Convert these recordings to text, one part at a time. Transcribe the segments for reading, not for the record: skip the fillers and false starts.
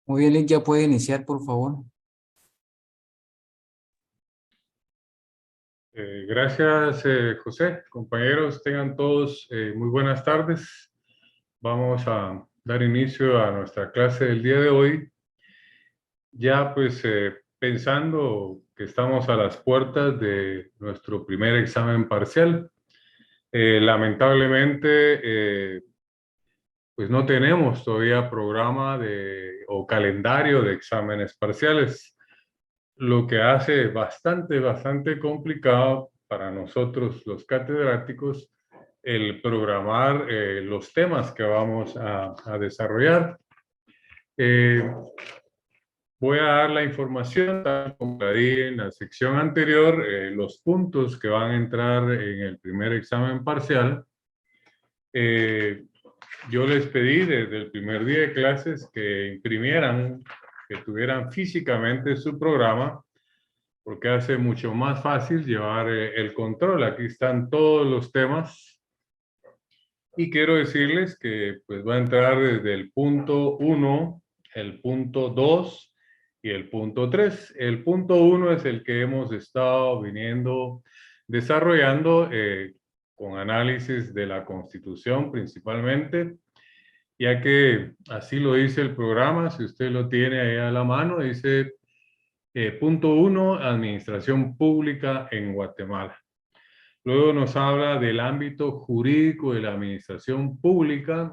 Muy bien, Lick, ya puede iniciar, por favor. Gracias, José. Compañeros, tengan todos muy buenas tardes. Vamos a dar inicio a nuestra clase del día de hoy. Ya pues pensando que estamos a las puertas de nuestro primer examen parcial. Lamentablemente, pues no tenemos todavía programa o calendario de exámenes parciales, lo que hace bastante complicado para nosotros los catedráticos el programar los temas que vamos a desarrollar. Eh, Voy a dar la información, tal como la di en la sección anterior, los puntos que van a entrar en el primer examen parcial. Eh, yo les pedí desde el primer día de clases que imprimieran, que tuvieran físicamente su programa, porque hace mucho más fácil llevar el control. Aquí están todos los temas y quiero decirles que pues va a entrar desde el punto 1, el punto 2 y el punto 3. El punto 1 es el que hemos estado viniendo desarrollando con análisis de la Constitución principalmente, ya que así lo dice el programa. Si usted lo tiene ahí a la mano, dice punto 1, administración pública en Guatemala. Luego nos habla del ámbito jurídico de la administración pública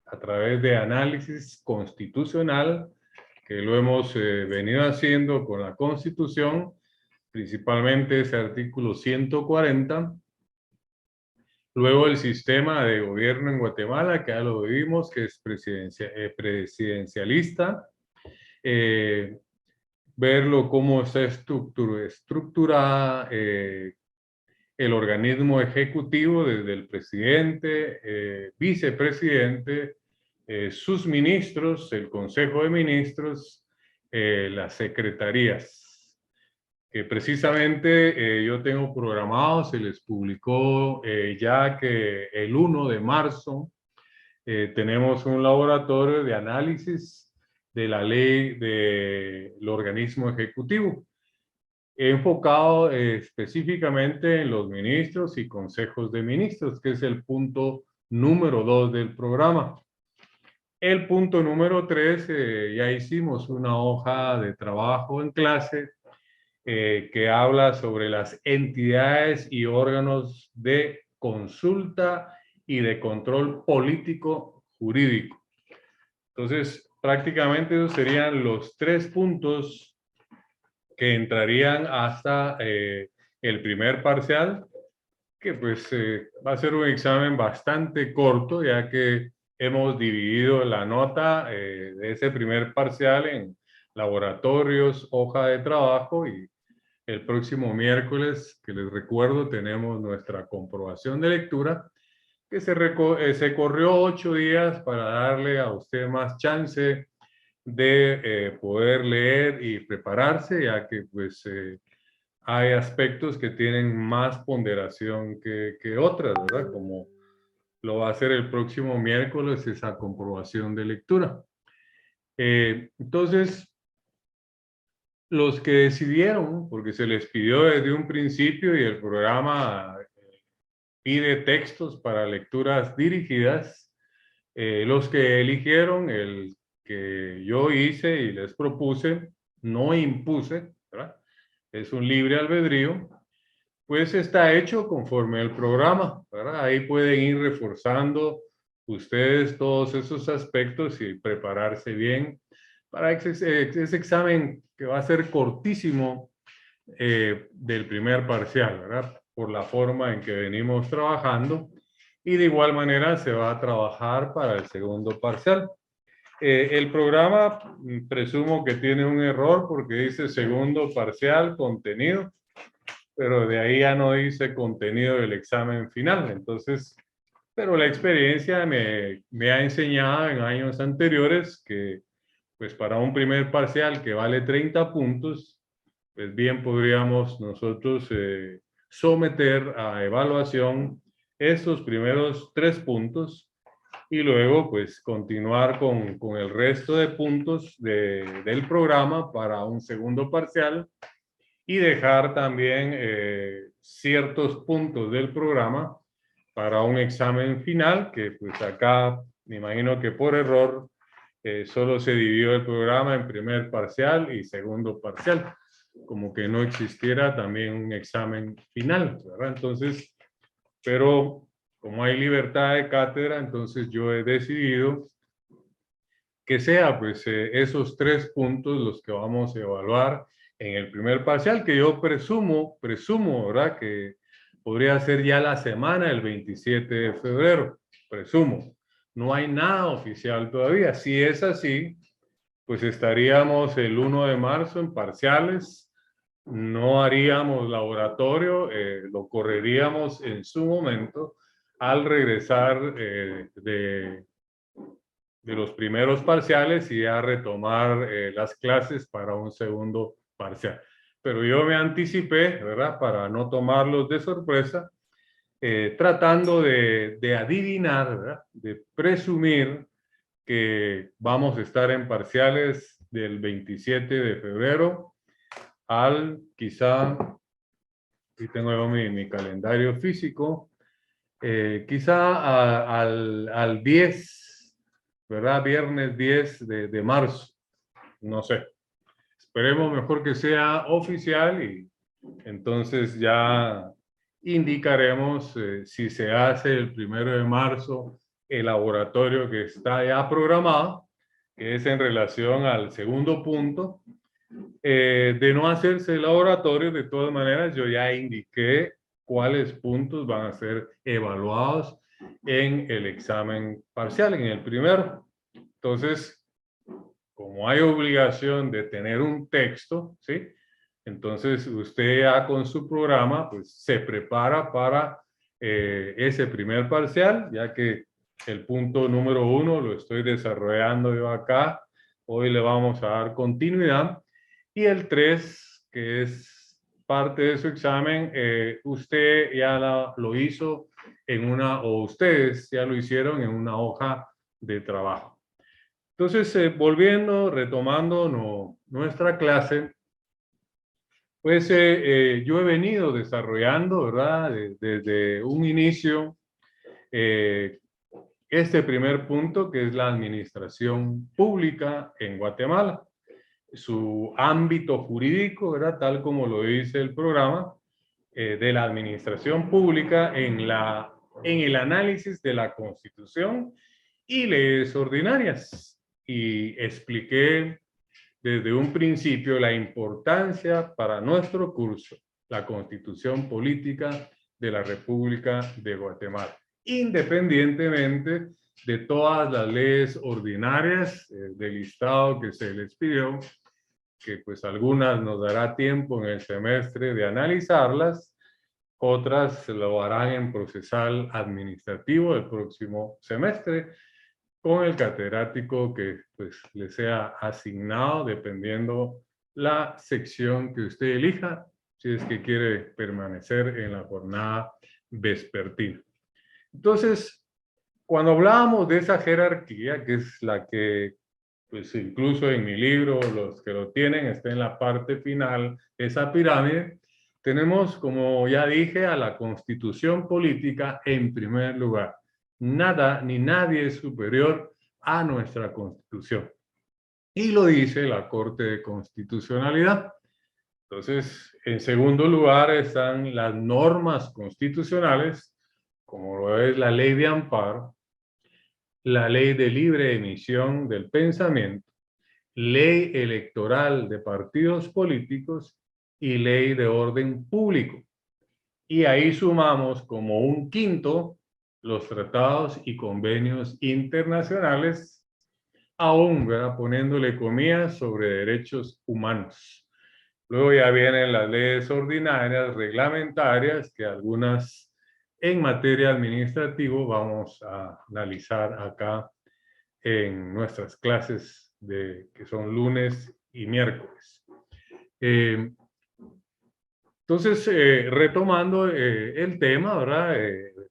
a través de análisis constitucional, que lo hemos venido haciendo con la Constitución, principalmente ese artículo 140. Luego el sistema de gobierno en Guatemala, que ya lo vimos, que es presidencialista. Verlo cómo está estructurada el organismo ejecutivo desde el presidente, vicepresidente, sus ministros, el Consejo de Ministros, las secretarías, que precisamente yo tengo programado, se les publicó ya que el 1 de marzo tenemos un laboratorio de análisis de la ley del organismo ejecutivo, enfocado específicamente en los ministros y consejos de ministros, que es el punto número 2 del programa. El punto número 3, ya hicimos una hoja de trabajo en clase que habla sobre las entidades y órganos de consulta y de control político jurídico. Entonces, prácticamente esos serían los 3 puntos que entrarían hasta el primer parcial, que pues va a ser un examen bastante corto, ya que hemos dividido la nota de ese primer parcial en laboratorios, hoja de trabajo, y el próximo miércoles, que les recuerdo, tenemos nuestra comprobación de lectura, que se corrió 8 días para darle a usted más chance de poder leer y prepararse, ya que pues hay aspectos que tienen más ponderación que otras, ¿verdad? Como lo va a hacer el próximo miércoles esa comprobación de lectura. Entonces, los que decidieron, porque se les pidió desde un principio y el programa pide textos para lecturas dirigidas, los que eligieron el que yo hice y les propuse, no impuse, ¿verdad? Es un libre albedrío, pues está hecho conforme al programa, ¿verdad? Ahí pueden ir reforzando ustedes todos esos aspectos y prepararse bien para ese examen que va a ser cortísimo del primer parcial, ¿verdad? Por la forma en que venimos trabajando, y de igual manera se va a trabajar para el segundo parcial. El programa presumo que tiene un error porque dice segundo parcial contenido, pero de ahí ya no dice contenido del examen final. Entonces, pero la experiencia me ha enseñado en años anteriores que pues para un primer parcial que vale 30 puntos, pues bien podríamos nosotros someter a evaluación estos primeros 3 puntos, y luego pues continuar con el resto de puntos del programa para un segundo parcial y dejar también ciertos puntos del programa para un examen final, que pues acá me imagino que por error solo se dividió el programa en primer parcial y segundo parcial, como que no existiera también un examen final, ¿verdad? Entonces, pero como hay libertad de cátedra, entonces yo he decidido que sea pues esos 3 puntos los que vamos a evaluar en el primer parcial, que yo presumo, ¿verdad? Que podría ser ya la semana del 27 de febrero, presumo. No hay nada oficial todavía. Si es así, pues estaríamos el 1 de marzo en parciales, no haríamos laboratorio, lo correríamos en su momento al regresar de los primeros parciales y a retomar las clases para un segundo parcial. Pero yo me anticipé, ¿verdad? Para no tomarlos de sorpresa, tratando de adivinar, ¿verdad? De presumir que vamos a estar en parciales del 27 de febrero al quizá, aquí tengo yo mi calendario físico, quizá al 10, ¿verdad? Viernes 10 de marzo, no sé. Esperemos mejor que sea oficial y entonces ya indicaremos si se hace el 1 de marzo el laboratorio que está ya programado, que es en relación al segundo punto. De no hacerse el laboratorio, de todas maneras, yo ya indiqué cuáles puntos van a ser evaluados en el examen parcial, en el primero. Entonces, como hay obligación de tener un texto, ¿sí? Entonces, usted ya con su programa, pues se prepara para ese primer parcial, ya que el punto número 1 lo estoy desarrollando yo acá. Hoy le vamos a dar continuidad. Y el 3, que es parte de su examen, usted ya lo hizo en o ustedes ya lo hicieron en una hoja de trabajo. Entonces, volviendo, retomando nuestra clase, pues yo he venido desarrollando, ¿verdad? Desde un inicio, eh, este primer punto, que es la administración pública en Guatemala. Su ámbito jurídico, ¿verdad? Tal como lo dice el programa, de la administración pública en el análisis de la Constitución y leyes ordinarias. Y expliqué desde un principio la importancia para nuestro curso, la Constitución Política de la República de Guatemala, independientemente de todas las leyes ordinarias del listado que se les pidió, que pues algunas nos dará tiempo en el semestre de analizarlas, otras lo harán en procesal administrativo el próximo semestre, con el catedrático que pues le sea asignado dependiendo la sección que usted elija, si es que quiere permanecer en la jornada vespertina. Entonces, cuando hablábamos de esa jerarquía, que es la que, pues incluso en mi libro, los que lo tienen, está en la parte final, esa pirámide, tenemos, como ya dije, a la Constitución política en primer lugar. Nada ni nadie es superior a nuestra Constitución. Y lo dice la Corte de Constitucionalidad. Entonces, en segundo lugar están las normas constitucionales, como lo es la Ley de Amparo, la Ley de Libre Emisión del Pensamiento, Ley Electoral de Partidos Políticos y Ley de Orden Público. Y ahí sumamos como un quinto los tratados y convenios internacionales, aún, ¿verdad? Poniéndole comillas sobre derechos humanos. Luego ya vienen las leyes ordinarias, reglamentarias, que algunas en materia administrativa vamos a analizar acá en nuestras clases que son lunes y miércoles. Entonces, retomando el tema, ¿verdad?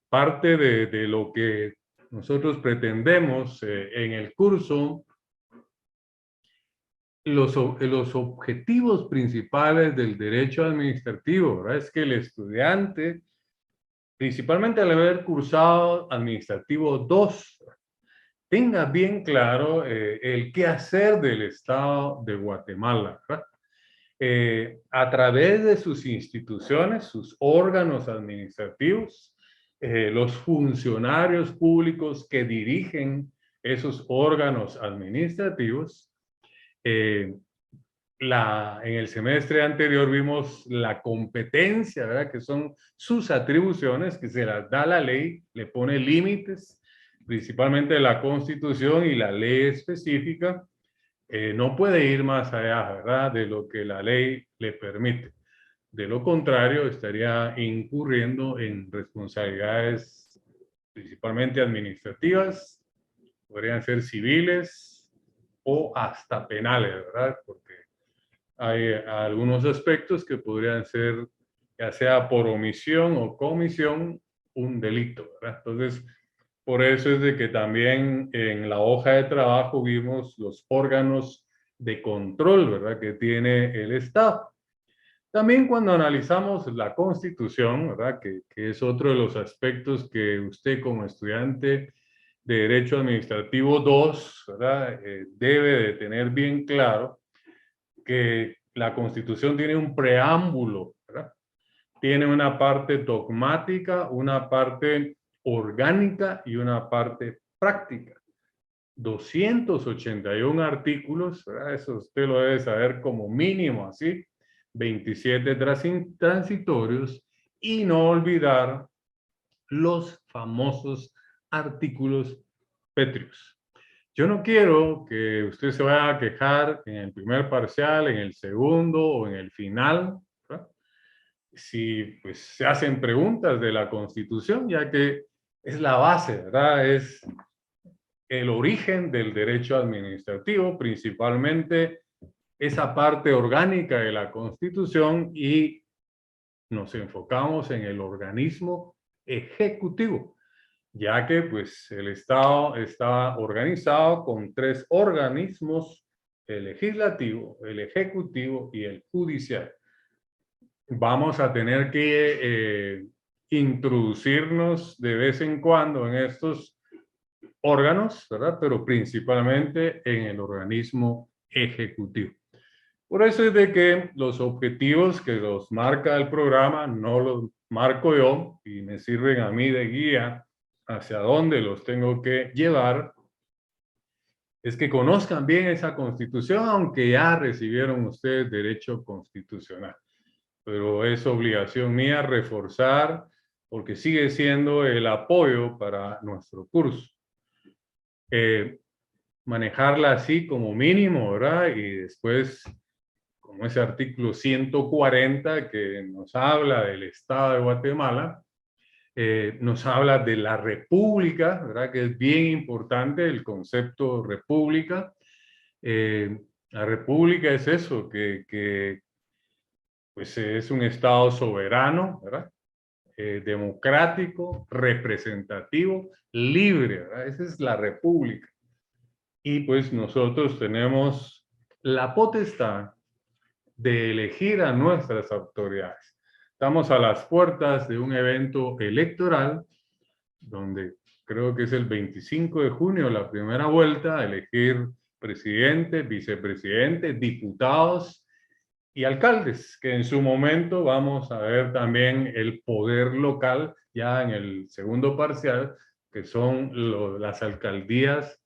Parte de lo que nosotros pretendemos en el curso los objetivos principales del derecho administrativo, ¿verdad? Es que el estudiante, principalmente al haber cursado administrativo 2, tenga bien claro el qué hacer del Estado de Guatemala, ¿verdad? A través de sus instituciones, sus órganos administrativos, los funcionarios públicos que dirigen esos órganos administrativos. En el semestre anterior vimos la competencia, ¿verdad? Que son sus atribuciones, que se las da la ley, le pone límites, principalmente la Constitución y la ley específica. No puede ir más allá, ¿verdad?, de lo que la ley le permite. De lo contrario, estaría incurriendo en responsabilidades principalmente administrativas, podrían ser civiles o hasta penales, ¿verdad? Porque hay algunos aspectos que podrían ser, ya sea por omisión o comisión, un delito, ¿verdad? Entonces, por eso es de que también en la hoja de trabajo vimos los órganos de control, ¿verdad?, que tiene el Estado. También cuando analizamos la Constitución, ¿verdad?, que es otro de los aspectos que usted como estudiante de Derecho Administrativo 2, ¿verdad?, debe de tener bien claro, que la Constitución tiene un preámbulo, ¿verdad? Tiene una parte dogmática, una parte orgánica y una parte práctica. 281 artículos, ¿verdad? Eso usted lo debe saber como mínimo, así, 27 transitorios, y no olvidar los famosos artículos pétreos. Yo no quiero que usted se vaya a quejar en el primer parcial, en el segundo o en el final, ¿verdad?, si pues se hacen preguntas de la Constitución, ya que es la base, ¿verdad? Es el origen del derecho administrativo, principalmente esa parte orgánica de la Constitución, y nos enfocamos en el organismo ejecutivo, ya que pues el Estado está organizado con 3 organismos: el legislativo, el ejecutivo y el judicial. Vamos a tener que introducirnos de vez en cuando en estos órganos, ¿verdad? Pero principalmente en el organismo ejecutivo. Por eso es de que los objetivos que los marca el programa no los marco yo y me sirven a mí de guía hacia dónde los tengo que llevar. Es que conozcan bien esa Constitución, aunque ya recibieron ustedes derecho constitucional. Pero es obligación mía reforzar, porque sigue siendo el apoyo para nuestro curso. Manejarla así como mínimo, ¿verdad? Y después, como ese artículo 140 que nos habla del Estado de Guatemala, nos habla de la república, ¿verdad?, que es bien importante el concepto república. La república es eso, que pues es un Estado soberano, ¿verdad?, democrático, representativo, libre, ¿verdad? Esa es la república. Y pues nosotros tenemos la potestad de elegir a nuestras autoridades. Estamos a las puertas de un evento electoral, donde creo que es el 25 de junio, la primera vuelta, a elegir presidente, vicepresidente, diputados y alcaldes, que en su momento vamos a ver también el poder local, ya en el segundo parcial, que son las alcaldías,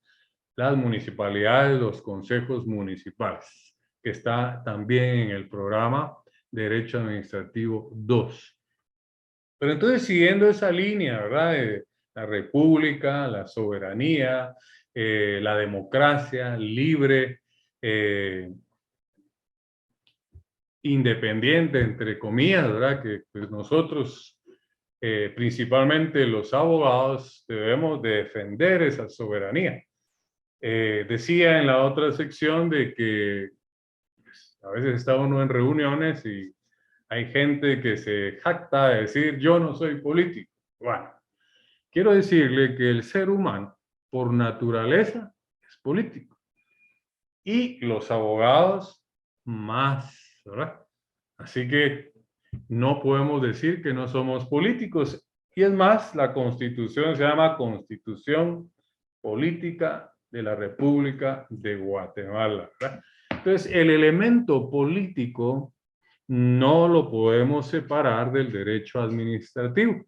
las municipalidades, los consejos municipales, que está también en el programa Derecho Administrativo 2. Pero entonces, siguiendo esa línea, ¿verdad?, de la república, la soberanía, la democracia libre, independiente, entre comillas, ¿verdad?, que pues, nosotros, principalmente los abogados, debemos de defender esa soberanía. Decía en la otra sección de que pues, a veces está uno en reuniones y hay gente que se jacta de decir: yo no soy político. Bueno, quiero decirle que el ser humano, por naturaleza, es político. Y los abogados más, ¿verdad? Así que no podemos decir que no somos políticos. Y es más, la Constitución se llama Constitución Política de la República de Guatemala, ¿verdad? Entonces, el elemento político no lo podemos separar del derecho administrativo.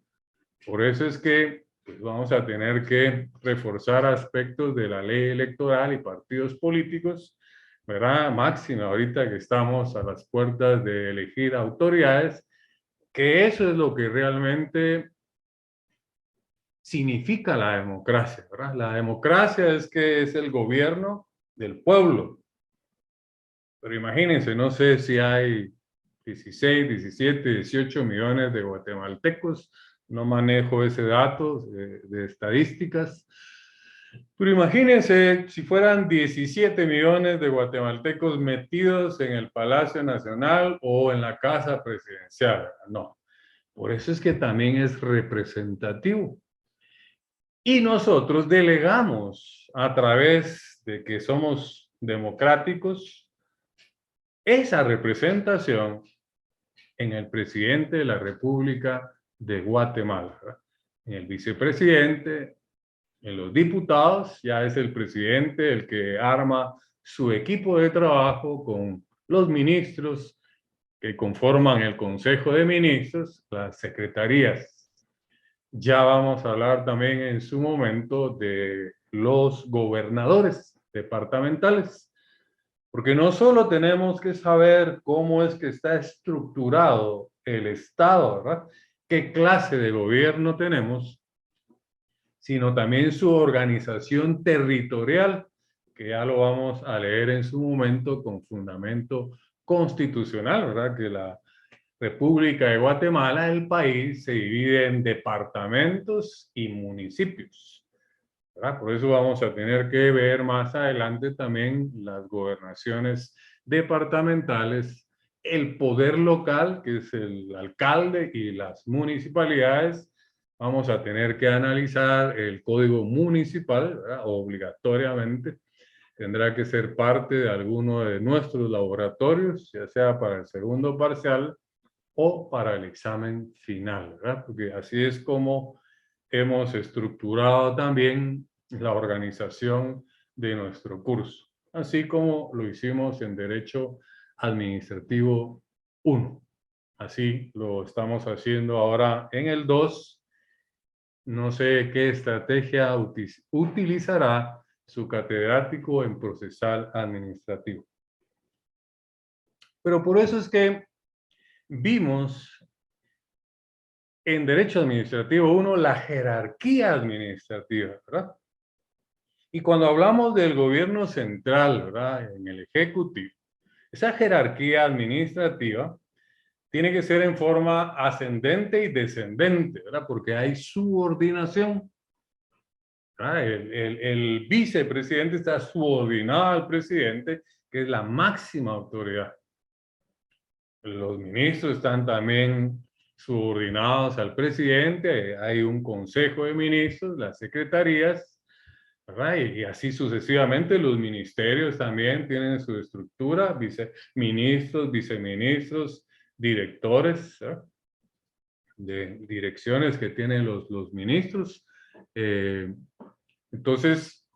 Por eso es que pues, vamos a tener que reforzar aspectos de la ley electoral y partidos políticos, ¿verdad? Máxima ahorita que estamos a las puertas de elegir autoridades, que eso es lo que realmente significa la democracia, ¿verdad? La democracia es que es el gobierno del pueblo. Pero imagínense, no sé si hay 16, 17, 18 millones de guatemaltecos, no manejo ese dato de estadísticas, pero imagínense si fueran 17 millones de guatemaltecos metidos en el Palacio Nacional o en la Casa Presidencial. No, por eso es que también es representativo. Y nosotros delegamos a través de que somos democráticos esa representación en el presidente de la República de Guatemala, ¿verdad? En el vicepresidente, en los diputados, ya es el presidente el que arma su equipo de trabajo con los ministros que conforman el Consejo de Ministros, las secretarías. Ya vamos a hablar también en su momento de los gobernadores departamentales. Porque no solo tenemos que saber cómo es que está estructurado el Estado, ¿verdad? ¿Qué clase de gobierno tenemos? Sino también su organización territorial, que ya lo vamos a leer en su momento con fundamento constitucional, ¿verdad? Que la República de Guatemala, el país, se divide en departamentos y municipios, ¿verdad? Por eso vamos a tener que ver más adelante también las gobernaciones departamentales, el poder local, que es el alcalde, y las municipalidades. Vamos a tener que analizar el código municipal, ¿verdad? Obligatoriamente. Tendrá que ser parte de alguno de nuestros laboratorios, ya sea para el segundo parcial o para el examen final, ¿verdad? Porque así es como hemos estructurado también la organización de nuestro curso, así como lo hicimos en Derecho Administrativo 1. Así lo estamos haciendo ahora en el 2. No sé qué estrategia utilizará su catedrático en procesal administrativo. Pero por eso es que vimos en Derecho Administrativo 1 la jerarquía administrativa, ¿verdad? Y cuando hablamos del gobierno central, ¿verdad? En el ejecutivo, esa jerarquía administrativa tiene que ser en forma ascendente y descendente, ¿verdad? Porque hay subordinación, ¿verdad? El vicepresidente está subordinado al presidente, que es la máxima autoridad. Los ministros están también subordinados al presidente, hay un consejo de ministros, las secretarías, ¿verdad? Y así sucesivamente los ministerios también tienen su estructura, ministros, viceministros, directores, ¿verdad? De direcciones que tienen los ministros. Entonces,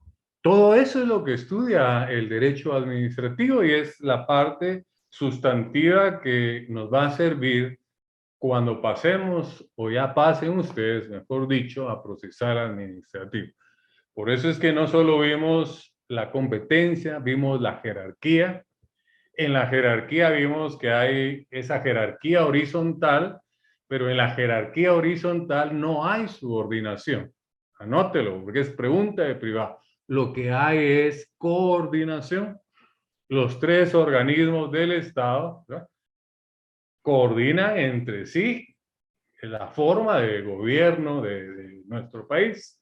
todo eso es lo que estudia el derecho administrativo y es la parte sustantiva que nos va a servir cuando pasemos, o ya pasen ustedes, mejor dicho, a procesar administrativo. Por eso es que no solo vimos la competencia, vimos la jerarquía. En la jerarquía vimos que hay esa jerarquía horizontal, pero en la jerarquía horizontal no hay subordinación. Anótelo, porque es pregunta de privado. Lo que hay es coordinación. Los tres organismos del Estado, ¿verdad?, coordinan entre sí la forma de gobierno de nuestro país.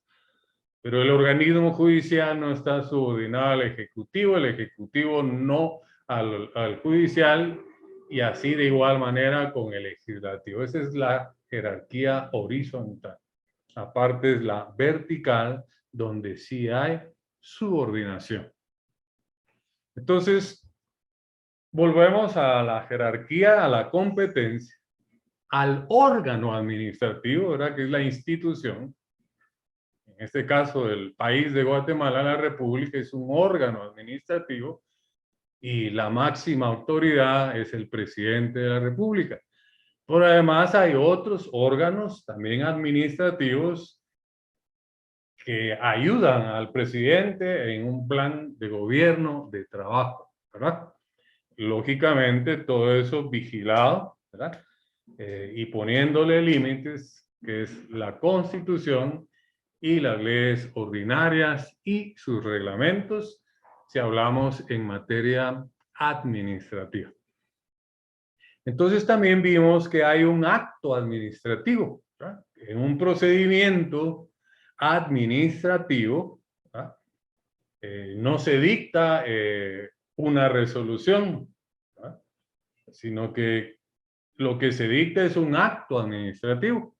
Pero el organismo judicial no está subordinado al Ejecutivo, el Ejecutivo no al Judicial, y así de igual manera con el Legislativo. Esa es la jerarquía horizontal. Aparte es la vertical, donde sí hay subordinación. Entonces, volvemos a la jerarquía, a la competencia, al órgano administrativo, ¿verdad? Que es la institución. En este caso, el país de Guatemala, la República, es un órgano administrativo y la máxima autoridad es el presidente de la República. Pero además hay otros órganos también administrativos que ayudan al presidente en un plan de gobierno, de trabajo, ¿verdad? Lógicamente, todo eso vigilado, ¿verdad? Y poniéndole límites, que es la Constitución y las leyes ordinarias y sus reglamentos, si hablamos en materia administrativa. Entonces también vimos que hay un acto administrativo, ¿verdad? En un procedimiento administrativo, ¿verdad? No se dicta una resolución, ¿verdad? Sino que lo que se dicta es un acto administrativo,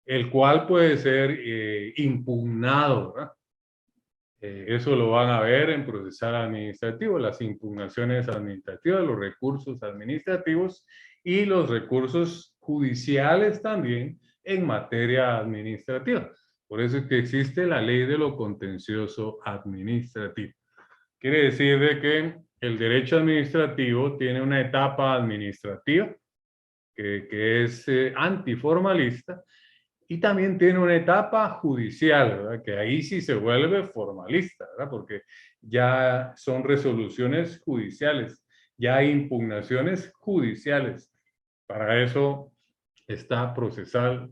el cual puede ser impugnado, ¿verdad? Eso lo van a ver en procesal administrativo, las impugnaciones administrativas, los recursos administrativos y los recursos judiciales también en materia administrativa. Por eso es que existe la ley de lo contencioso administrativo. Quiere decir de que el derecho administrativo tiene una etapa administrativa que es antiformalista, y también tiene una etapa judicial, ¿verdad? Que ahí sí se vuelve formalista, ¿verdad? Porque ya son resoluciones judiciales, ya hay impugnaciones judiciales. Para eso está procesal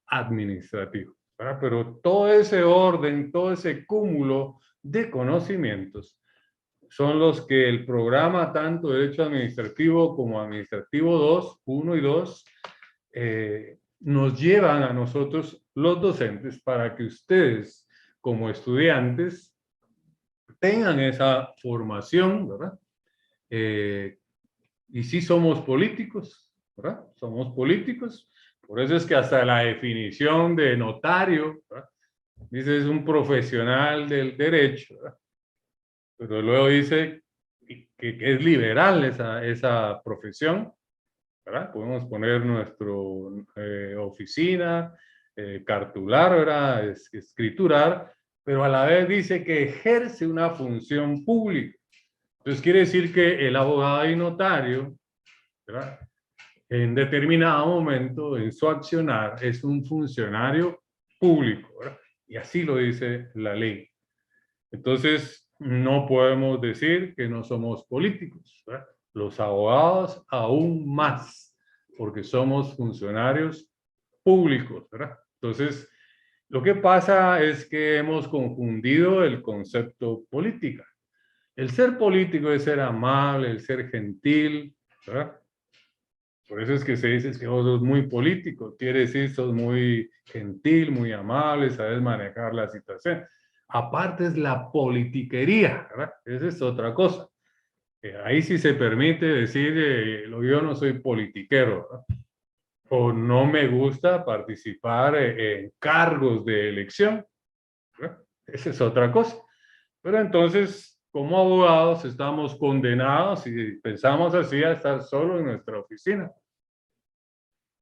administrativo, ¿verdad? Pero todo ese orden, todo ese cúmulo de conocimientos son los que el programa, tanto Derecho Administrativo como Administrativo 2, 1 y 2, nos llevan a nosotros, los docentes, para que ustedes, como estudiantes, tengan esa formación, ¿verdad? Y sí somos políticos, ¿verdad? Somos políticos. Por eso es que hasta la definición de notario, ¿verdad? Dice es un profesional del derecho, ¿verdad? Pero luego dice que es liberal esa profesión, ¿verdad? Podemos poner nuestra oficina, cartular, ¿verdad? Escriturar, pero a la vez dice que ejerce una función pública. Entonces quiere decir que el abogado y notario, ¿verdad? En determinado momento en su accionar es un funcionario público, ¿verdad? Y así lo dice la ley. Entonces no podemos decir que no somos políticos, ¿verdad? Los abogados aún más, porque somos funcionarios públicos, ¿verdad? Entonces, lo que pasa es que hemos confundido el concepto política. El ser político es ser amable, el ser gentil, ¿verdad? Por eso es que se dice que vos sos muy político, quiere decir sos muy gentil, muy amable, sabes manejar la situación. Aparte es la politiquería, ¿verdad? Esa es otra cosa. Ahí sí se permite decir, yo no soy politiquero, ¿verdad? O no me gusta participar en cargos de elección, ¿verdad? Esa es otra cosa. Pero entonces, como abogados, estamos condenados y pensamos así a estar solo en nuestra oficina.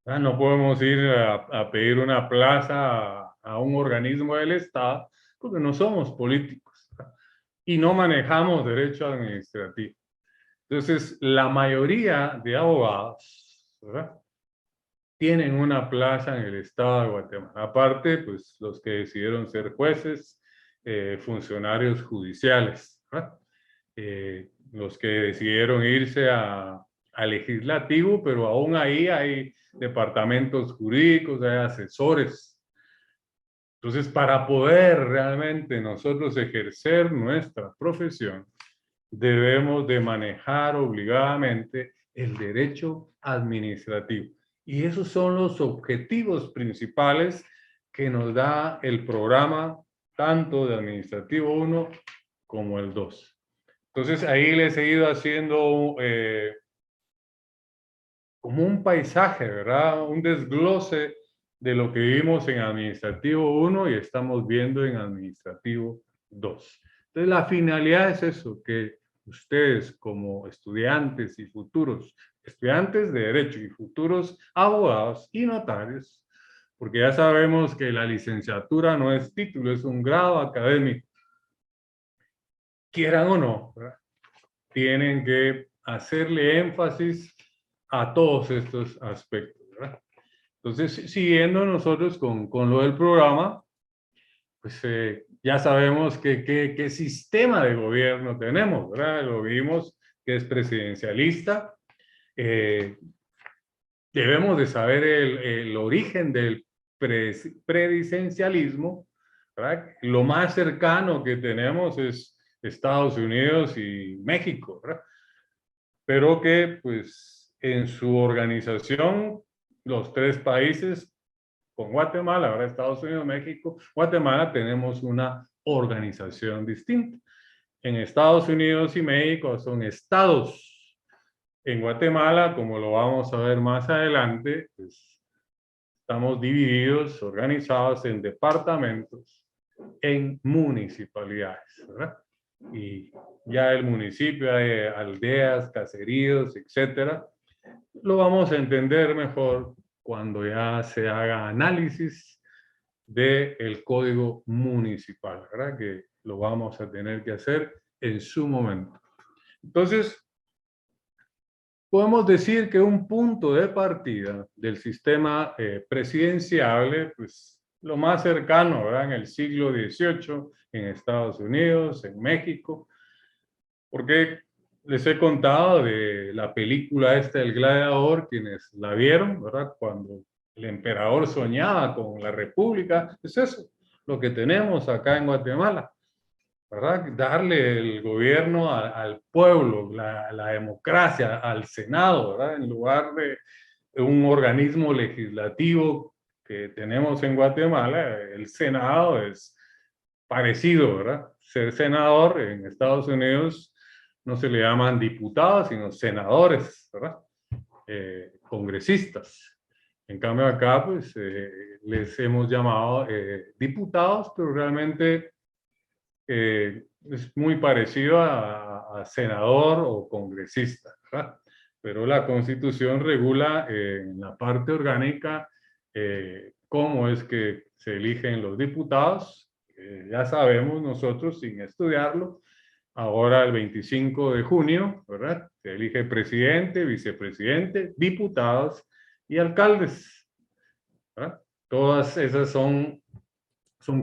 No podemos ir a pedir una plaza a un organismo del Estado porque no somos políticos y no manejamos derecho administrativo. Entonces, la mayoría de abogados, ¿verdad?, tienen una plaza en el Estado de Guatemala. Aparte, pues los que decidieron ser jueces, funcionarios judiciales, ¿verdad? Los que decidieron irse al legislativo, pero aún ahí hay departamentos jurídicos, hay asesores. Entonces, para poder realmente nosotros ejercer nuestra profesión, debemos de manejar obligadamente el derecho administrativo. Y esos son los objetivos principales que nos da el programa, tanto de Administrativo 1 como el 2. Entonces, ahí les he ido haciendo como un paisaje, ¿verdad? Un desglose de lo que vimos en administrativo 1 y estamos viendo en administrativo 2. Entonces, la finalidad es eso, que ustedes como estudiantes y futuros estudiantes de Derecho y futuros abogados y notarios, porque ya sabemos que la licenciatura no es título, es un grado académico, quieran o no, ¿verdad? Tienen que hacerle énfasis a todos estos aspectos, ¿verdad? Entonces, siguiendo nosotros con lo del programa, pues ya sabemos qué sistema de gobierno tenemos, ¿verdad? Lo vimos que es presidencialista. Debemos de saber el origen del presidencialismo, ¿verdad? Lo más cercano que tenemos es Estados Unidos y México, ¿verdad? Pero que pues en su organización los tres países con Guatemala, ahora Estados Unidos, México, Guatemala, tenemos una organización distinta. En Estados Unidos y México son estados. En Guatemala, como lo vamos a ver más adelante, pues, estamos divididos, organizados en departamentos, en municipalidades, ¿verdad? Y ya el municipio, hay aldeas, caseríos, etcétera, lo vamos a entender mejor cuando ya se haga análisis del código municipal, ¿verdad? Que lo vamos a tener que hacer en su momento. Entonces, podemos decir que un punto de partida del sistema presidenciable, pues lo más cercano, ¿verdad? En el siglo XVIII, en Estados Unidos, en México, porque les he contado de la película esta, El Gladiador, quienes la vieron, ¿verdad? Cuando el emperador soñaba con la república, es eso, lo que tenemos acá en Guatemala, ¿verdad? Darle el gobierno al pueblo, la democracia, al Senado, ¿verdad? En lugar de un organismo legislativo que tenemos en Guatemala, el Senado es parecido, ¿verdad? Ser senador en Estados Unidos no se le llaman diputados, sino senadores, ¿verdad? Congresistas. En cambio acá, pues, les hemos llamado diputados, pero realmente es muy parecido a senador o congresista, ¿verdad? Pero la Constitución regula en la parte orgánica cómo es que se eligen los diputados. Ya sabemos nosotros, sin estudiarlo, ahora el 25 de junio, ¿verdad? Se elige presidente, vicepresidente, diputados y alcaldes, ¿verdad? Todas esas son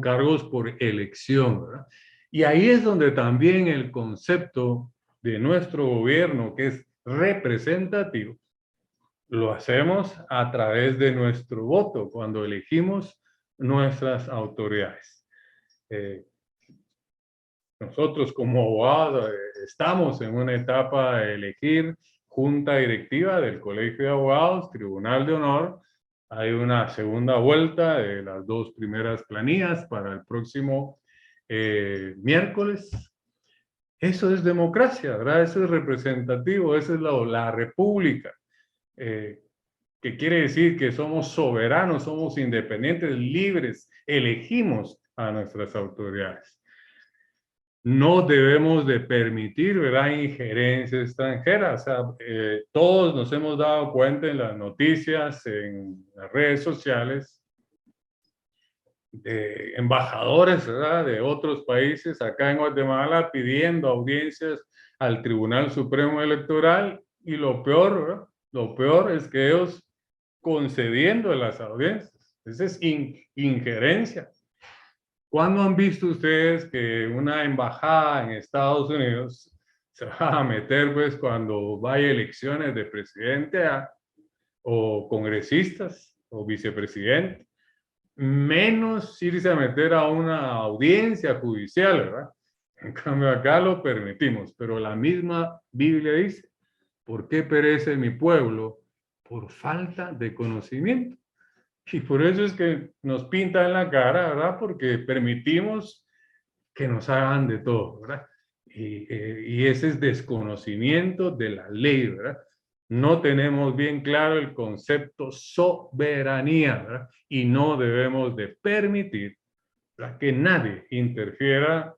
cargos por elección, ¿verdad? Y ahí es donde también el concepto de nuestro gobierno, que es representativo, lo hacemos a través de nuestro voto, cuando elegimos nuestras autoridades. Nosotros como abogados estamos en una etapa de elegir junta directiva del Colegio de Abogados, Tribunal de Honor. Hay una segunda vuelta de las dos primeras planillas para el próximo miércoles. Eso es democracia, ¿verdad? Eso es representativo, esa es la república, que quiere decir que somos soberanos, somos independientes, libres, elegimos a nuestras autoridades. No debemos de permitir, ¿verdad?, injerencia extranjera. O sea, todos nos hemos dado cuenta en las noticias, en las redes sociales, de embajadores, ¿verdad?, de otros países acá en Guatemala pidiendo audiencias al Tribunal Supremo Electoral, y lo peor, ¿verdad?, lo peor es que ellos concediendo las audiencias. Esa es injerencia. ¿Cuándo han visto ustedes que una embajada en Estados Unidos se va a meter, pues, cuando vaya elecciones de presidente o congresistas o vicepresidente? Menos irse a meter a una audiencia judicial, ¿verdad? En cambio acá lo permitimos, pero la misma Biblia dice, ¿por qué perece mi pueblo? Por falta de conocimiento. Y por eso es que nos pinta en la cara, ¿verdad? Porque permitimos que nos hagan de todo, ¿verdad? Y ese es desconocimiento de la ley, ¿verdad? no tenemos bien claro el concepto soberanía, ¿verdad? Y no debemos de permitir, ¿verdad?, que nadie interfiera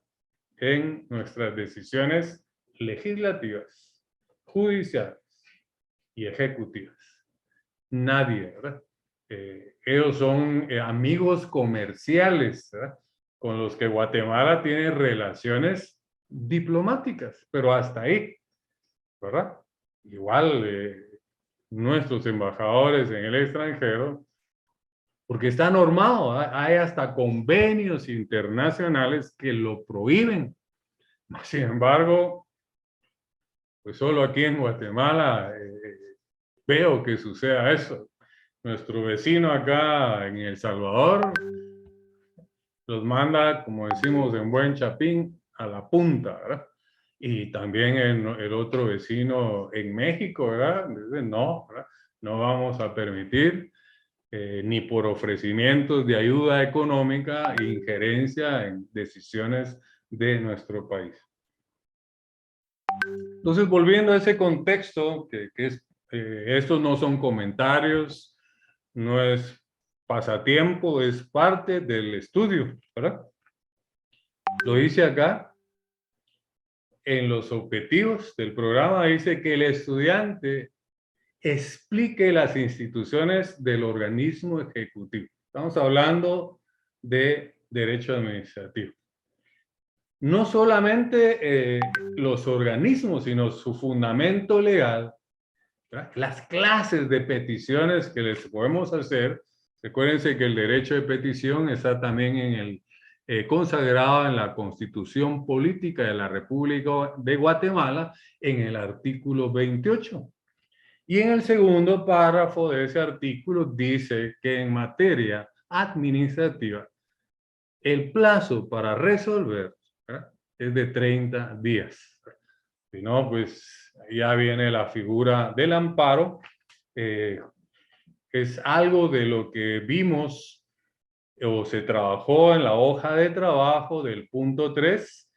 en nuestras decisiones legislativas, judiciales y ejecutivas. Nadie, ¿verdad? Ellos son amigos comerciales, ¿verdad?, con los que Guatemala tiene relaciones diplomáticas, pero hasta ahí, ¿verdad? Igual nuestros embajadores en el extranjero, porque está normado, ¿verdad? Hay hasta convenios internacionales que lo prohíben. Sin embargo, pues solo aquí en Guatemala veo que suceda eso. Nuestro vecino acá en El Salvador los manda, como decimos en buen chapín, a la punta, ¿verdad? Y también el otro vecino en México, ¿verdad? Dice, no, ¿verdad?, no vamos a permitir ni por ofrecimientos de ayuda económica injerencia en decisiones de nuestro país. Entonces, volviendo a ese contexto, que es, estos no son comentarios, no es pasatiempo, es parte del estudio, ¿verdad? Lo dice acá, en los objetivos del programa, dice que el estudiante explique las instituciones del organismo ejecutivo. Estamos hablando de derecho administrativo. No solamente los organismos, sino su fundamento legal, ¿verdad?, las clases de peticiones que les podemos hacer. Recuérdense que el derecho de petición está también en el consagrado en la Constitución Política de la República de Guatemala en el artículo 28. Y en el segundo párrafo de ese artículo dice que en materia administrativa el plazo para resolver, ¿verdad?, es de 30 días. Si no, pues ya viene la figura del amparo. Es algo de lo que vimos o se trabajó en la hoja de trabajo del punto 3,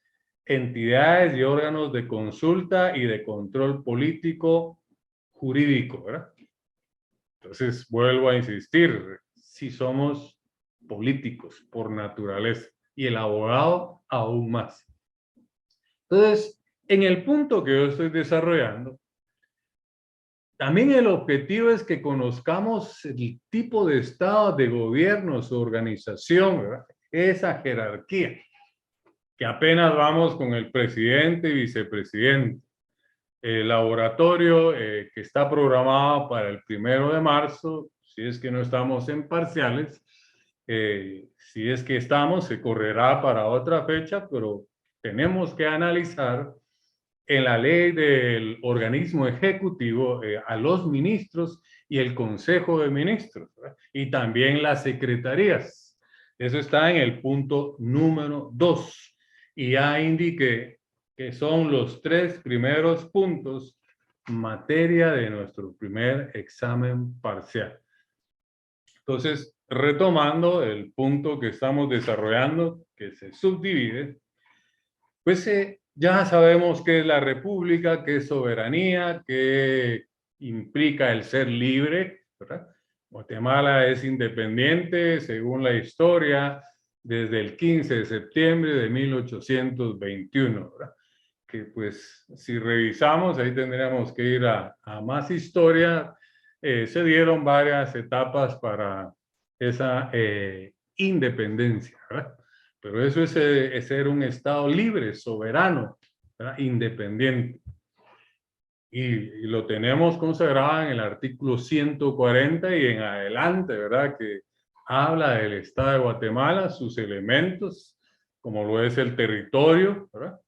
entidades y órganos de consulta y de control político jurídico, ¿verdad? Entonces, vuelvo a insistir, si somos políticos por naturaleza y el abogado aún más. Entonces, en el punto que yo estoy desarrollando, también el objetivo es que conozcamos el tipo de estado de gobierno, su organización, ¿verdad?, esa jerarquía, que apenas vamos con el presidente y vicepresidente. El laboratorio que está programado para el 1 de marzo, si es que no estamos en parciales, si es que estamos, se correrá para otra fecha, pero tenemos que analizar en la ley del organismo ejecutivo a los ministros y el Consejo de Ministros, ¿verdad?, y también las secretarías. Eso está en el punto número 2. Y ya indiqué que son los 3 primeros puntos materia de nuestro primer examen parcial. Entonces, retomando el punto que estamos desarrollando, que se subdivide, pues ya sabemos qué es la república, qué es soberanía, qué implica el ser libre, ¿verdad? Guatemala es independiente, según la historia, desde el 15 de septiembre de 1821, ¿verdad? Que pues si revisamos, ahí tendríamos que ir a más historia. Se dieron varias etapas para esa independencia, ¿verdad? Pero eso es ser un Estado libre, soberano, ¿verdad?, independiente. Y lo tenemos consagrado en el artículo 140 y en adelante, ¿verdad?, que habla del Estado de Guatemala, sus elementos, como lo es el territorio, ¿verdad?,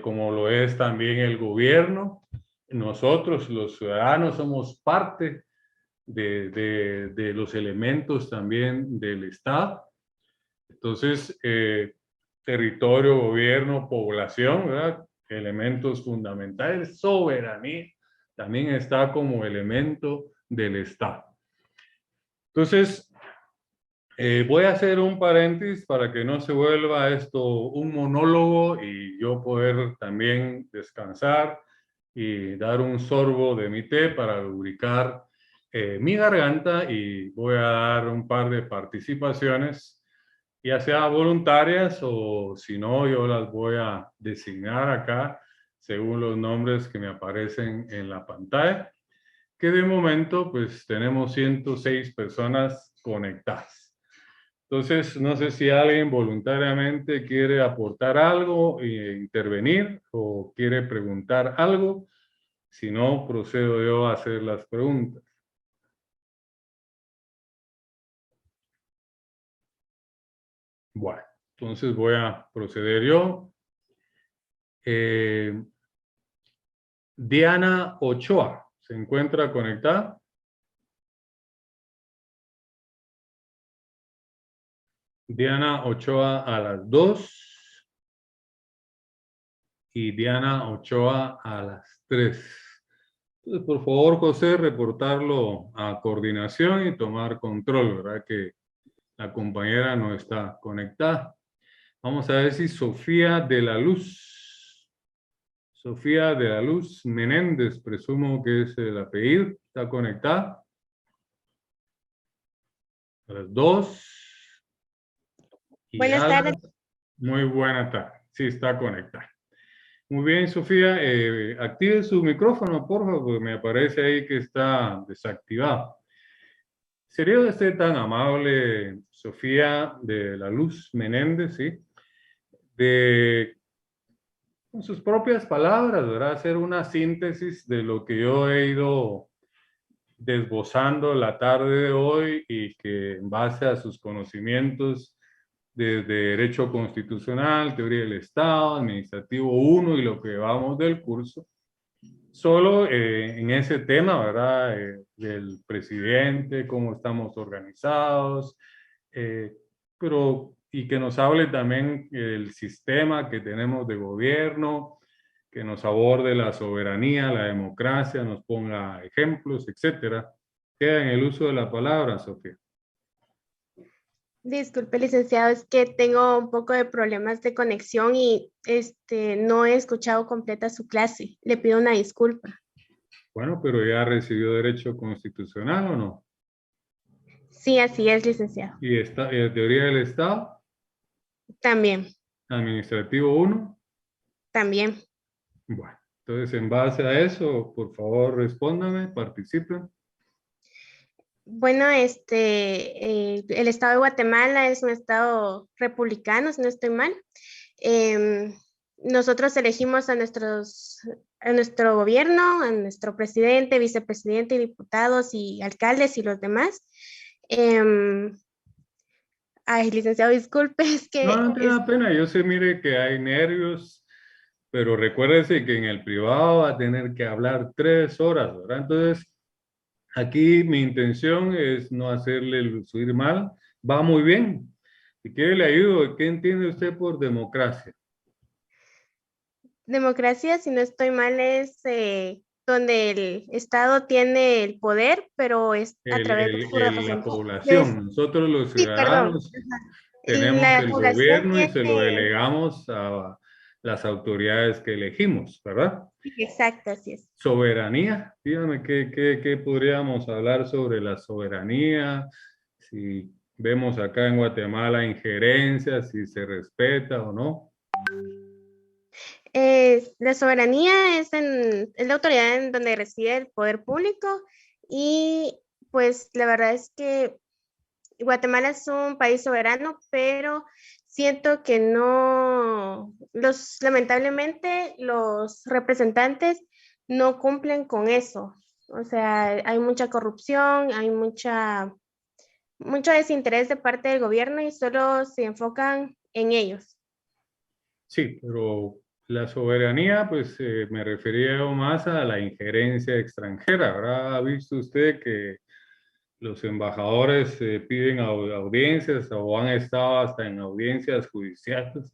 como lo es también el gobierno. Nosotros, los ciudadanos, somos parte de los elementos también del Estado. Entonces, territorio, gobierno, población, ¿verdad?, elementos fundamentales. Soberanía también está como elemento del Estado. Entonces, voy a hacer un paréntesis para que no se vuelva esto un monólogo y yo poder también descansar y dar un sorbo de mi té para lubricar mi garganta, y voy a dar un par de participaciones, ya sea voluntarias o si no, yo las voy a designar acá según los nombres que me aparecen en la pantalla, que de momento pues tenemos 106 personas conectadas. Entonces, no sé si alguien voluntariamente quiere aportar algo e intervenir o quiere preguntar algo. Si no, procedo yo a hacer las preguntas. Bueno, entonces voy a proceder yo. Eh, Diana Ochoa, ¿se encuentra conectada? Diana Ochoa a las 2 y Diana Ochoa a las 3. Entonces, por favor, José, reportarlo a coordinación y tomar control, ¿verdad? Que la compañera no está conectada. Vamos a ver si Sofía de la Luz. Sofía de la Luz Menéndez, presumo que es el apellido, está conectada. A las 2. Y Buenas a tardes. las... Muy buena tarde. Sí, está conectada. Muy bien, Sofía. Active su micrófono, por favor, porque me aparece ahí que está desactivado. ¿Sería usted tan amable, Sofía de la Luz Menéndez, sí? De, con sus propias palabras, ¿verdad? Hacer una síntesis de lo que yo he ido desbozando la tarde de hoy, y que en base a sus conocimientos de Derecho Constitucional, Teoría del Estado, Administrativo 1 y lo que vamos del curso, solo en ese tema, ¿verdad? Del presidente, cómo estamos organizados, eh, pero y que nos hable también el sistema que tenemos de gobierno, que nos aborde la soberanía, la democracia, nos ponga ejemplos, etcétera. Queda en el uso de la palabra, Sofía. Disculpe, licenciado, es que tengo un poco de problemas de conexión y no he escuchado completa su clase. Le pido una disculpa. Bueno, pero ya recibió derecho constitucional, ¿o no? Sí, así es, licenciado. Y teoría del Estado, También, administrativo 1. también. Bueno, entonces en base a eso, por favor, respóndame, participen. Bueno, el estado de Guatemala es un estado republicano, si no estoy mal. Nosotros elegimos a nuestro gobierno, a nuestro presidente, vicepresidente, diputados y alcaldes y los demás. Em, Ay, licenciado, disculpe, es No, que no te da pena, yo sé, mire, que hay nervios, pero recuérdese que en el privado va a tener que hablar 3 horas, ¿verdad? Entonces, aquí mi intención es no hacerle subir mal, va muy bien. Si quiere le ayudo. ¿Qué entiende usted por democracia? democracia, si no estoy mal, es donde el Estado tiene el poder, pero es a través de su La representación. población, nosotros los Sí, perdón. ciudadanos Ajá. tenemos La el población gobierno y se lo tiene, delegamos a las autoridades que elegimos, ¿verdad? sí, exacto, así es. Soberanía, dígame qué podríamos hablar sobre la soberanía, si vemos acá en Guatemala injerencia, si se respeta o no. La soberanía es la autoridad en donde reside el poder público y pues la verdad es que Guatemala es un país soberano, pero siento que no, lamentablemente los representantes no cumplen con eso. O sea, hay mucha corrupción, hay mucho desinterés de parte del gobierno y solo se enfocan en ellos. Sí, pero la soberanía, pues me refería yo más a la injerencia extranjera. ¿Habrá visto usted que los embajadores piden audiencias o han estado hasta en audiencias judiciales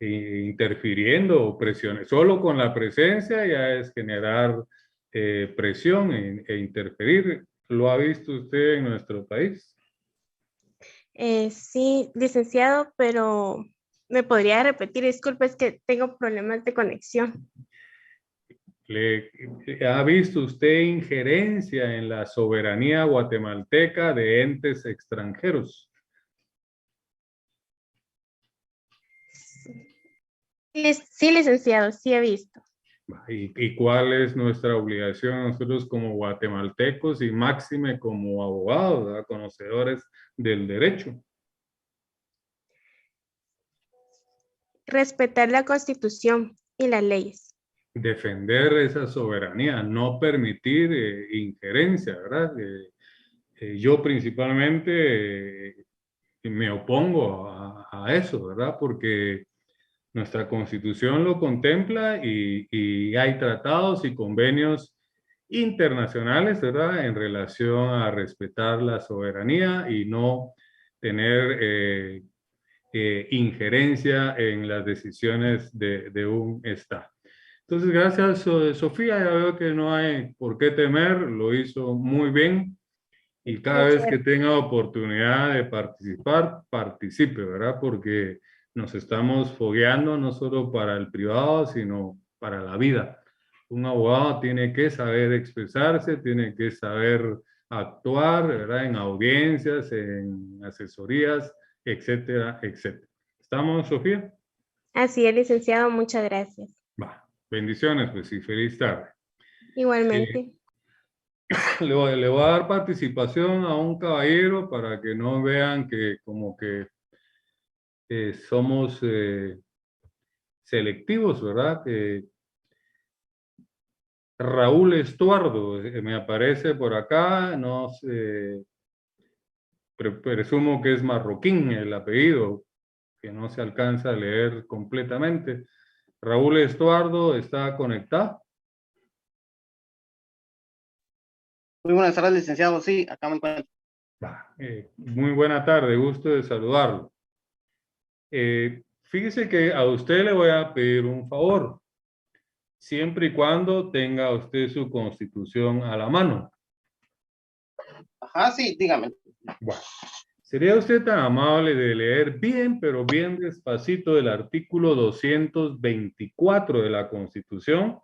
interfiriendo o presiones? Solo con la presencia ya es generar presión interferir. ¿Lo ha visto usted en nuestro país? Sí, licenciado, pero me podría repetir, disculpe, es que tengo problemas de conexión. ¿Ha visto usted injerencia en la soberanía guatemalteca de entes extranjeros? Sí, licenciado, sí he visto. ¿Y cuál es nuestra obligación nosotros como guatemaltecos y máxime como abogados, ¿verdad? Conocedores del derecho? Respetar la Constitución y las leyes. Defender esa soberanía, no permitir injerencia, ¿verdad? Yo principalmente me opongo a eso, ¿verdad? Porque nuestra Constitución lo contempla y hay tratados y convenios internacionales, ¿verdad? En relación a respetar la soberanía y no tener injerencia en las decisiones de un Estado. Entonces, gracias, Sofía. Ya veo que no hay por qué temer, lo hizo muy bien. Y cada Muchas vez que tenga oportunidad de participar, participe, ¿verdad? Porque nos estamos fogueando no solo para el privado, sino para la vida. Un abogado tiene que saber expresarse, tiene que saber actuar, ¿verdad? En audiencias, en asesorías, etcétera, etcétera. ¿Estamos, Sofía? Así es, licenciado, muchas gracias. Va. Bendiciones, pues, y feliz tarde. Igualmente. Le voy a dar participación a un caballero para que no vean que como que somos selectivos, ¿verdad? Raúl Estuardo me aparece por acá, no sé, presumo que es marroquín el apellido, que no se alcanza a leer completamente. Raúl Estuardo está conectado. Muy buenas tardes, licenciado. Sí, acá me encuentro. Muy buena tarde, gusto de saludarlo. Fíjese que a usted le voy a pedir un favor, siempre y cuando tenga usted su Constitución a la mano. Ajá, sí, dígame. Bueno, ¿sería usted tan amable de leer bien, pero bien despacito el artículo 224 de la Constitución,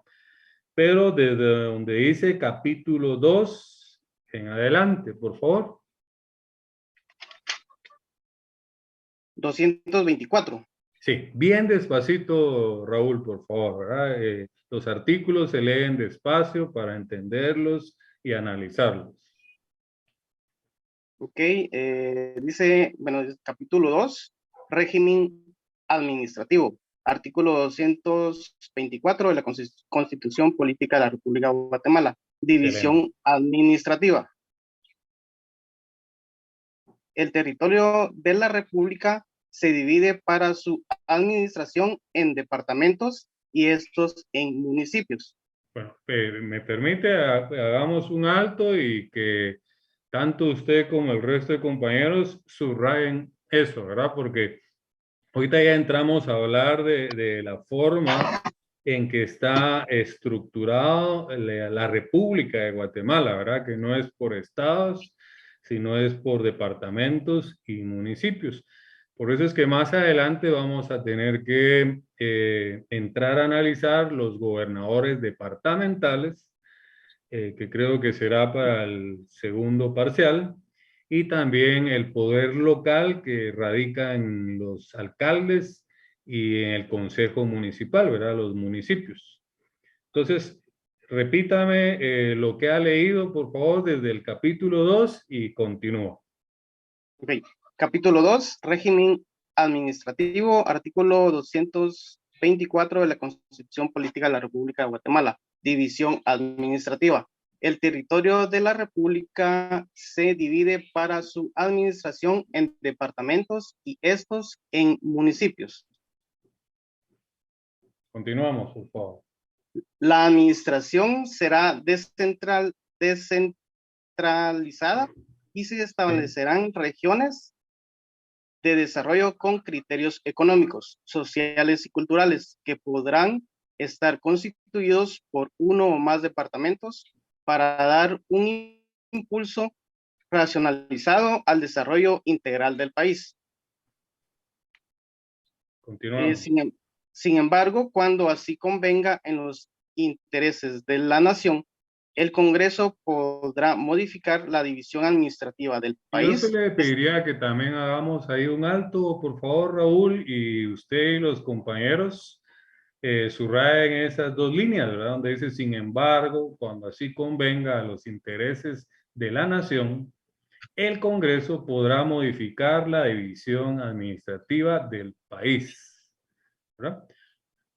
pero desde donde dice capítulo 2 en adelante, por favor? 224. Sí, bien despacito, Raúl, por favor, ¿verdad? Los artículos se leen despacio para entenderlos y analizarlos. Ok, dice, bueno, capítulo 2, régimen administrativo. Artículo 224 de la Constitución Política de la República de Guatemala. División Excelente. administrativa. El territorio de la República se divide para su administración en departamentos y estos en municipios. Bueno, me permite, hagamos un alto y que tanto usted como el resto de compañeros subrayen eso, ¿verdad? Porque ahorita ya entramos a hablar de la forma en que está estructurado la República de Guatemala, ¿verdad? Que no es por estados, sino es por departamentos y municipios. Por eso es que más adelante vamos a tener que entrar a analizar los gobernadores departamentales, que creo que será para el segundo parcial, y también el poder local que radica en los alcaldes y en el consejo municipal, ¿verdad? Los municipios. Entonces, repítame lo que ha leído, por favor, desde el capítulo 2 y continúa. Ok, capítulo 2, régimen administrativo, artículo 224 de la Constitución Política de la República de Guatemala, división administrativa. El territorio de la República se divide para su administración en departamentos y estos en municipios. Continuamos, por favor. La administración será descentralizada y se establecerán regiones de desarrollo con criterios económicos, sociales y culturales que podrán estar constituidos por uno o más departamentos para dar un impulso racionalizado al desarrollo integral del país. Continuamos. Sin embargo, cuando así convenga en los intereses de la nación, el Congreso podrá modificar la división administrativa del Yo se país. le pediría que también hagamos ahí un alto, por favor, Raúl, y usted y los compañeros subrayen esas dos líneas, ¿verdad? Donde dice, sin embargo, cuando así convenga a los intereses de la nación, el Congreso podrá modificar la división administrativa del país, ¿verdad?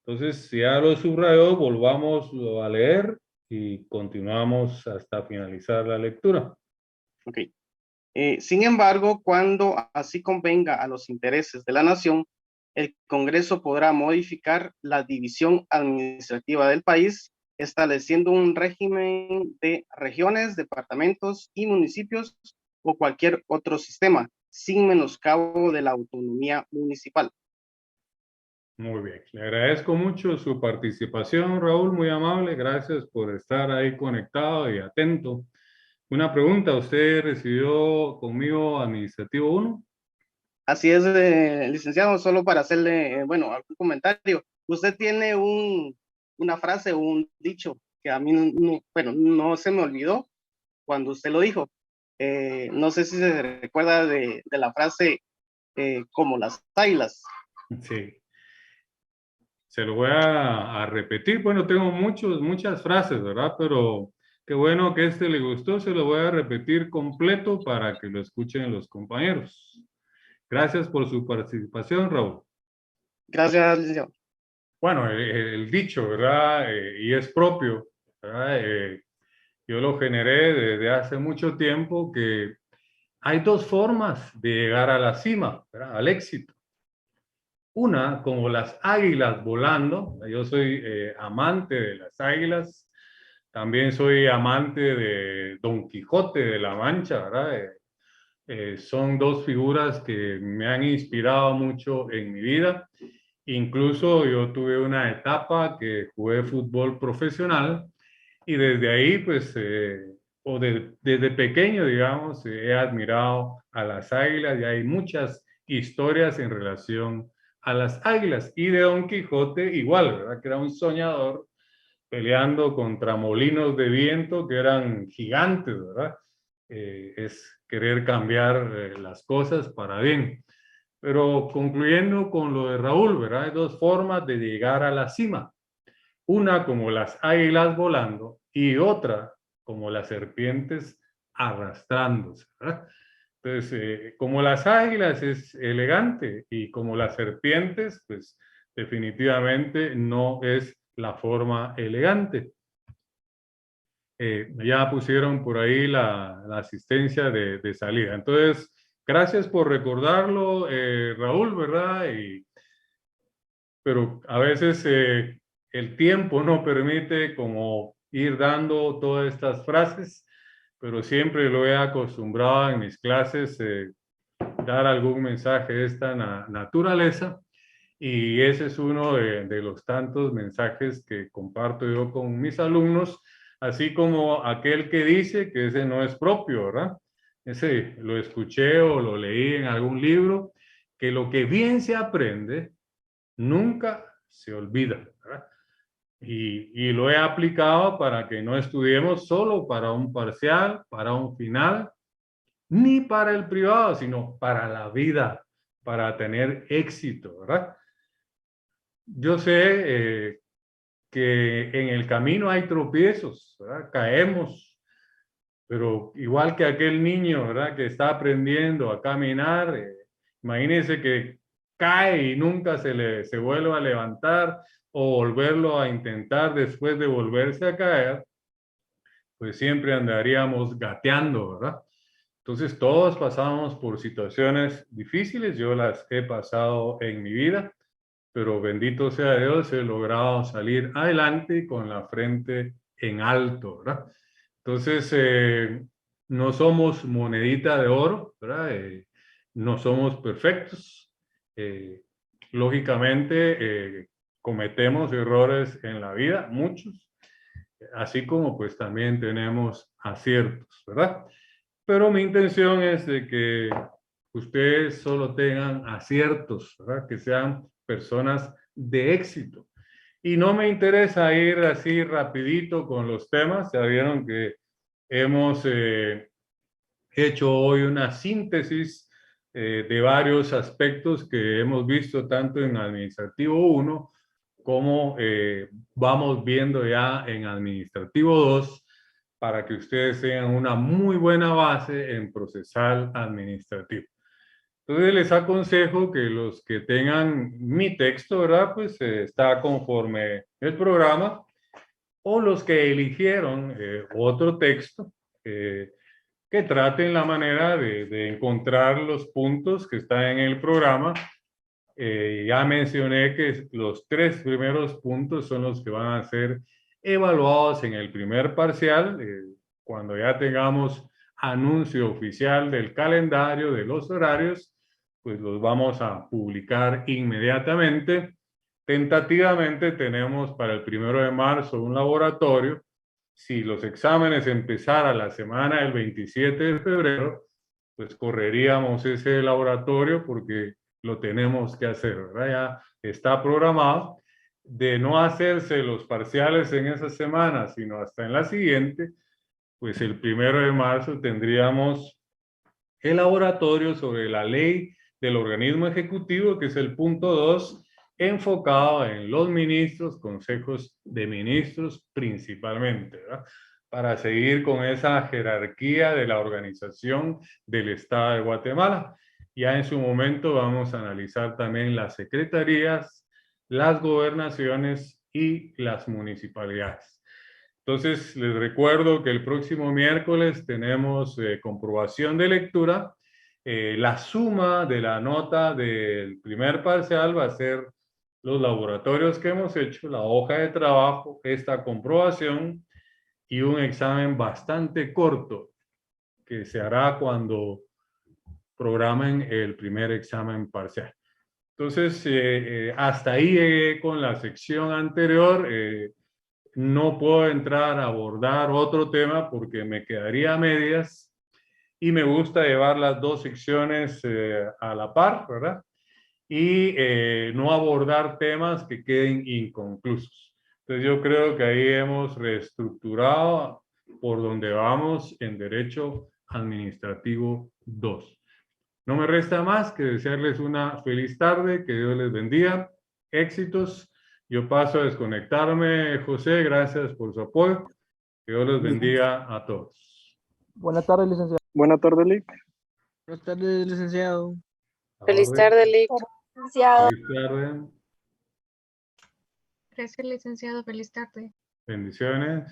Entonces, si ya lo subrayó, volvamos a leer y continuamos hasta finalizar la lectura. Ok. Sin embargo, cuando así convenga a los intereses de la nación, el Congreso podrá modificar la división administrativa del país, estableciendo un régimen de regiones, departamentos y municipios o cualquier otro sistema, sin menoscabo de la autonomía municipal. Muy bien, le agradezco mucho su participación, Raúl, muy amable. Gracias por estar ahí conectado y atento. Una pregunta, ¿usted recibió conmigo Administrativo 1? Así es, licenciado, solo para hacerle, bueno, algún comentario. Usted tiene una frase o un dicho que a mí bueno, no se me olvidó cuando usted lo dijo. No sé si se recuerda de la frase como las águilas. Sí. Se lo voy a repetir. Bueno, tengo muchas frases, ¿verdad? Pero qué bueno que le gustó. Se lo voy a repetir completo para que lo escuchen los compañeros. Gracias por su participación, Raúl. Gracias, licenciado. Bueno, el dicho, ¿verdad? Y es propio, ¿verdad? Yo lo generé desde hace mucho tiempo, que hay dos formas de llegar a la cima, ¿verdad? Al éxito. Una, como las águilas volando. Yo soy amante de las águilas. También soy amante de Don Quijote de la Mancha, ¿verdad? Son dos figuras que me han inspirado mucho en mi vida. Incluso yo tuve una etapa que jugué fútbol profesional y desde ahí, pues, desde pequeño, digamos, he admirado a las águilas y hay muchas historias en relación a las águilas. Y de Don Quijote igual, ¿verdad? Que era un soñador peleando contra molinos de viento que eran gigantes, ¿verdad? Es querer cambiar las cosas para bien. Pero concluyendo con lo de Raúl, ¿verdad? Hay dos formas de llegar a la cima. Una como las águilas volando y otra como las serpientes arrastrándose, ¿verdad? Entonces, como las águilas es elegante y como las serpientes, pues definitivamente no es la forma elegante. Ya pusieron por ahí la asistencia de salida. Entonces, gracias por recordarlo, Raúl, ¿verdad? Pero a veces el tiempo no permite como ir dando todas estas frases, pero siempre lo he acostumbrado en mis clases dar algún mensaje de esta naturaleza, y ese es uno de los tantos mensajes que comparto yo con mis alumnos, así como aquel que dice que ese no es propio, ¿verdad? Ese lo escuché o lo leí en algún libro, que lo que bien se aprende nunca se olvida, ¿verdad? Y lo he aplicado para que no estudiemos solo para un parcial, para un final, ni para el privado, sino para la vida, para tener éxito, ¿verdad? Yo sé que en el camino hay tropiezos, ¿verdad? Caemos, pero igual que aquel niño, ¿verdad? Que está aprendiendo a caminar, imagínense que cae y nunca se vuelve a levantar, o volverlo a intentar después de volverse a caer, pues siempre andaríamos gateando, ¿verdad? Entonces todos pasamos por situaciones difíciles, yo las he pasado en mi vida, pero bendito sea Dios, he logrado salir adelante con la frente en alto, ¿verdad? Entonces, no somos monedita de oro, ¿verdad? No somos perfectos. Lógicamente, cometemos errores en la vida, muchos, así como pues también tenemos aciertos, ¿verdad? Pero mi intención es de que ustedes solo tengan aciertos, ¿verdad? Que sean personas de éxito. Y no me interesa ir así rapidito con los temas. Ya vieron que hemos hecho hoy una síntesis de varios aspectos que hemos visto tanto en Administrativo 1 como vamos viendo ya en Administrativo 2 para que ustedes tengan una muy buena base en procesal administrativo. Entonces les aconsejo que los que tengan mi texto, ¿verdad? Pues está conforme el programa, o los que eligieron otro texto, que traten la manera de encontrar los puntos que están en el programa. Ya mencioné que los 3 primeros puntos son los que van a ser evaluados en el primer parcial, cuando ya tengamos anuncio oficial del calendario, de los horarios, pues los vamos a publicar inmediatamente. Tentativamente tenemos para el 1 de marzo un laboratorio. Si los exámenes empezaran la semana del 27 de febrero, pues correríamos ese laboratorio porque lo tenemos que hacer, ¿verdad? Ya está programado. De no hacerse los parciales en esa semana, sino hasta en la siguiente, pues el 1 de marzo tendríamos el laboratorio sobre la ley del organismo ejecutivo, que es el punto 2, enfocado en los ministros, consejos de ministros principalmente, ¿verdad? Para seguir con esa jerarquía de la organización del Estado de Guatemala. Ya en su momento vamos a analizar también las secretarías, las gobernaciones y las municipalidades. Entonces, les recuerdo que el próximo miércoles tenemos comprobación de lectura. La suma de la nota del primer parcial va a ser los laboratorios que hemos hecho, la hoja de trabajo, esta comprobación y un examen bastante corto que se hará cuando programen el primer examen parcial. Entonces, hasta ahí llegué con la sección anterior. No puedo entrar a abordar otro tema porque me quedaría a medias y me gusta llevar las dos secciones a la par, ¿verdad? Y no abordar temas que queden inconclusos. Entonces yo creo que ahí hemos reestructurado por donde vamos en Derecho Administrativo 2. No me resta más que desearles una feliz tarde, que Dios les bendiga, éxitos. Yo paso a desconectarme, José, gracias por su apoyo. Que Dios les bendiga a todos. Buenas tardes, licenciado. Buenas tardes, Lic. Buenas tardes, licenciado. Feliz tarde, Lic. Feliz tarde. Gracias, licenciado. Feliz tarde. Bendiciones.